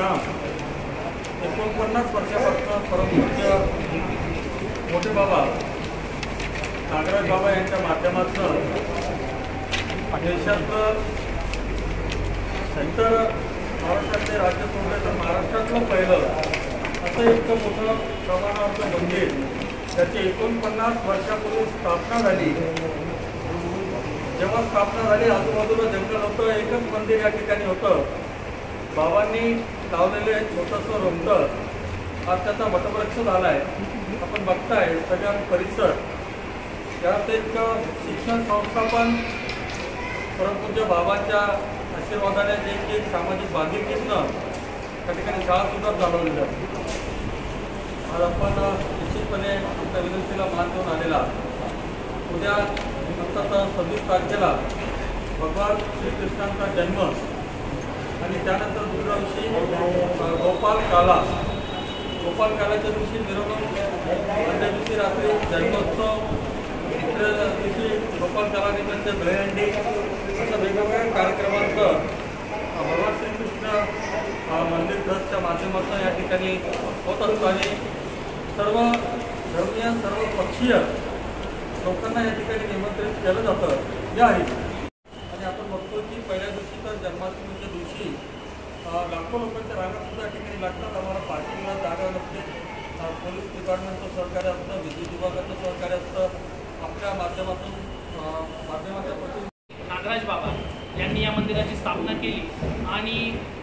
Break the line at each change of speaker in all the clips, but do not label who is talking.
काम 49 वर्षापासून परमपूज्य मोठे बाबा नागराज बाबा यांच्या माध्यमातून देशातलं सेंटर महाराष्ट्रातले राज्य सोडलं तर महाराष्ट्रातलं पहिलं असं इतकं मोठं प्रमाणावरचं मंदिर त्याची 49 वर्षापूर्वी स्थापना झाली। जेव्हा स्थापना झाली आजूबाजूला जंगल होतं, एकच मंदिर या ठिकाणी होतं। बाबांनी लावलेले छोटंसं रोपटं आज त्याचा वटवृक्ष झाला आहे। आपण बघताय सगळा परिसर, त्यात एक शिक्षण संस्था पण परमपूज्य बाबांच्या आशीर्वादाने जे एक सामाजिक बांधिलकीतनं त्या ठिकाणी शाळासुद्धा चालवली जाते। आज आपण निश्चितपणे आमच्या विनंतीला मान देऊन आलेला उद्या नंतर 26 तारखेला भगवान श्रीकृष्णांचा जन्म आणि त्यानंतर दुसऱ्या दिवशी गोपाल कालाच्या दिवशी मिरवणूक, आदल्या दिवशी रात्री जन्मोत्सव, दुसऱ्या दिवशी गोपाल कालानिमित्त दहीहंडी अशा वेगवेगळ्या कार्यक्रमांचं भगवान श्रीकृष्ण मंदिर ट्रस्टच्या माध्यमातून या ठिकाणी होत असतो आणि सर्व धर्मीय सर्व पक्षीय लोकांना या ठिकाणी निमंत्रित केलं जातं या आहे। आणि आपण बघतो की पहिल्या दिवशी तर जन्माष्टमीच्या दिवशी लाखो लोकांच्या रांगासुद्धा या ठिकाणी लागतात। आम्हाला पार्किंगला जागा नसते, पोलीस डिपार्टमेंटचं सहकार्य असतं, विद्युत विभागाचं सहकार्य असतं। आपल्या माध्यमातून
नागराज बाबा यांनी या मंदिराची स्थापना केली आणि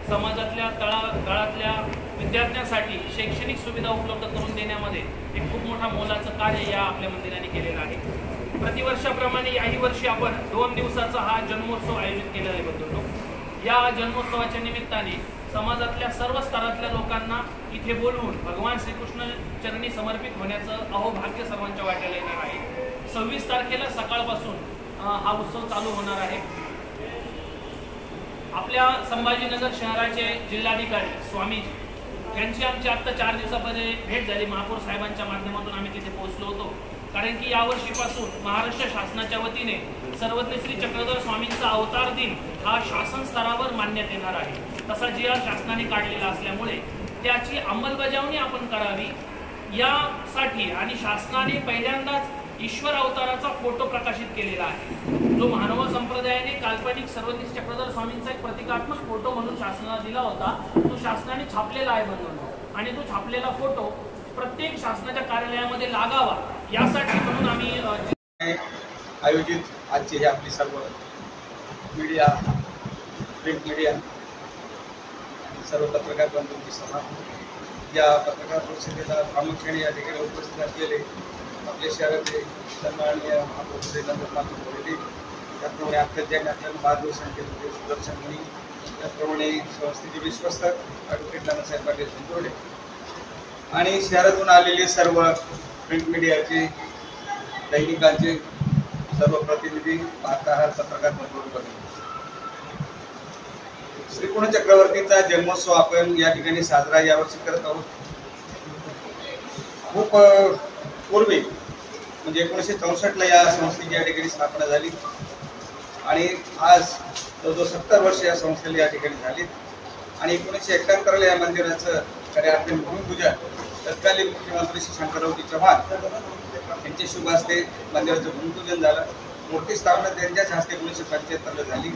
समाजातल्या तळागाळातल्या विद्यार्थ्यांसाठी शैक्षणिक सुविधा उपलब्ध करून देण्यामध्ये एक खूप मोठा मोलाचं कार्य या आपल्या मंदिराने केलेलं आहे। प्रतिवर्षाप्रमाणे याही वर्षी आपण 2 दिवसाचा हा जन्मोत्सव आयोजित केलेला आहे बंधूंनो। या जन्मोत्सवाच्या निमित्ताने समाजातल्या सर्व स्तरातल्या लोकांना इथे बोलवून भगवान श्रीकृष्ण चरणी समर्पित होण्याचं अहोभाग्य सर्वांच्या वाट्याला येणार आहे। 26 तारखेला सकाळपासून हा उत्सव चालू होणार आहे। आपल्या संभाजीनगर शहराचे जिल्हाधिकारी स्वामीजी यांची आमची आता 4 दिवसापूर्वी भेट झाली। महापौर साहेबांच्या माध्यमातून आम्ही तिथे पोहोचलो होतो, कारण की यावर्षीपासून महाराष्ट्र शासनाच्या वतीने सर्वज्ञ श्री चक्रधर स्वामींचा अवतार दिन हा शासन स्तरावर मानण्यात येणार आहे। तसा जी आर शासनाने काढलेला असल्यामुळे त्याची अंमलबजावणी आपण करावी यासाठी आणि शासनाने पहिल्यांदाच ईश्वर अवताराचा फोटो प्रकाशित केलेला आहे, जो महानुभाव संप्रदायाने काल्पनिक सर्वज्ञ चक्रधर स्वामींचा एक प्रतिकात्मक फोटो म्हणून शासनाला दिला होता। तो शासनाने छापलेला आहे बंधूंनो, आणि तो छापलेला फोटो प्रत्येक शासनाच्या कार्यालयामध्ये लागावा यासाठी म्हणून आम्ही
आयोजित आजचे हे आपली सर्व मीडिया, प्रिंट मीडिया, सर्व पत्रकार बंधूंची सभा, या पत्रकार परिषदेला प्रामुख्याने या ठिकाणी उपस्थित असलेले आपल्या शहराचे सन्माननीय महापौर नंदकुमार मोरे, त्याप्रमाणे आपल्याला मार्गदर्शन केलं सुदर्शन मुनी, त्याप्रमाणे संस्थेचे विश्वस्त ॲडव्होकेट नानासाहेब पाटील संतोडे आणि शहरातून आलेले सर्व प्रिंट मीडियाचे, दैनिकांचे सर्व प्रतिनिधी, वार्ताहर, पत्रकार बंधू, श्रीकृष्ण चक्रवर्तीचा जन्मोत्सव आपण या ठिकाणी साजरा यावर्षी करत आहोत। खूप पूर्वी म्हणजे 1964ला या संस्थेची या ठिकाणी स्थापना झाली आणि आज जवळजवळ 70 वर्ष या संस्थेला या ठिकाणी झाली आणि 1971ला या मंदिराचं खऱ्या अर्थाने भूमिपूजन तत्कालीन मुख्यमंत्री श्री शंकररावजी चव्हाण यांच्या शुभ हस्ते मंदिराचं भूमिपूजन झालं। मूर्ती स्थापना त्यांच्याच हस्ते 1975ला झाली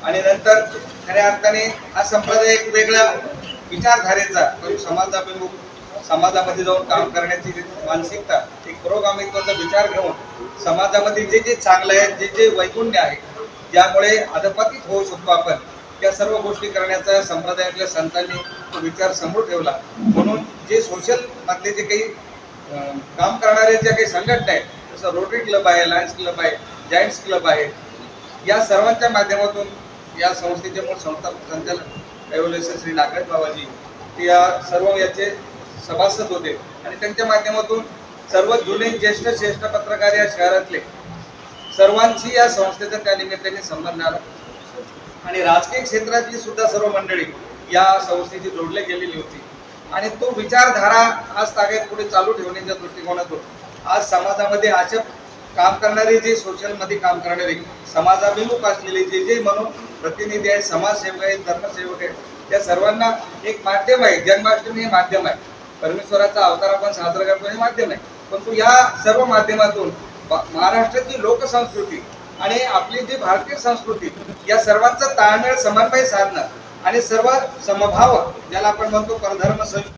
आणि नंतर खऱ्या अर्थाने हा संप्रदाय एक वेगळ्या विचारधारेचा समाजाभिमुख, समाजामध्ये जाऊन काम करण्याची मानसिकता, एक पुरोगामित्वाचा विचार घेऊन समाजामध्ये जे जे चांगलं आहे, जे वैगुण्य आहे, ज्यामुळे अधपतित होऊ शकतो आपण, त्या सर्व गोष्टी करण्याचा संप्रदायातल्या संतांनी तो विचार समोर ठेवला। म्हणून जे सोशल मधले जे काही काम करणारे ज्या काही संघटना आहेत, जसं रोटरी क्लब आहे, लायन्स क्लब आहे, जायंट्स क्लब आहे, या सर्वांच्या माध्यमातून या संस्थेचे मूळ संस्थापक संचालक कैवल्य श्री नागराज बाबाजी ते या सर्व याचे सभासद होते आणि त्यांच्या माध्यमातून सर्व जुने श्रेष्ठ पत्रकार या शहरातले सर्वांची या संस्थेचा त्या निमित्ताने संबंध आला आणि राजकीय क्षेत्रातली सुद्धा सर्व मंडळी या संस्थेशी जोडले गेलेली होती आणि तो विचारधारा आज तागायत पुढे चालू ठेवण्याच्या दृष्टिकोनातून आज समाजामध्ये अशा काम करणारे, जे सोशल मध्ये काम करणारे, समाजाभिमुख असलेले जे जे म्हणून प्रतिनिधी आहेत, समाजसेवक आहेत, धर्मसेवक आहेत, त्या सर्वांना एक माध्यम आहे. जन्माष्टमी हे माध्यम आहे, परमेश्वराचा अवतार आपण साजरा करतो हे माध्यम आहे. परंतु या सर्व माध्यमातून महाराष्ट्राची लोकसंस्कृती आणि आपली जी भारतीय संस्कृती या सर्वांचा ताळमेळ समन्वय साधणं आणि सर्व समभाव ज्याला आपण म्हणतो परधर्म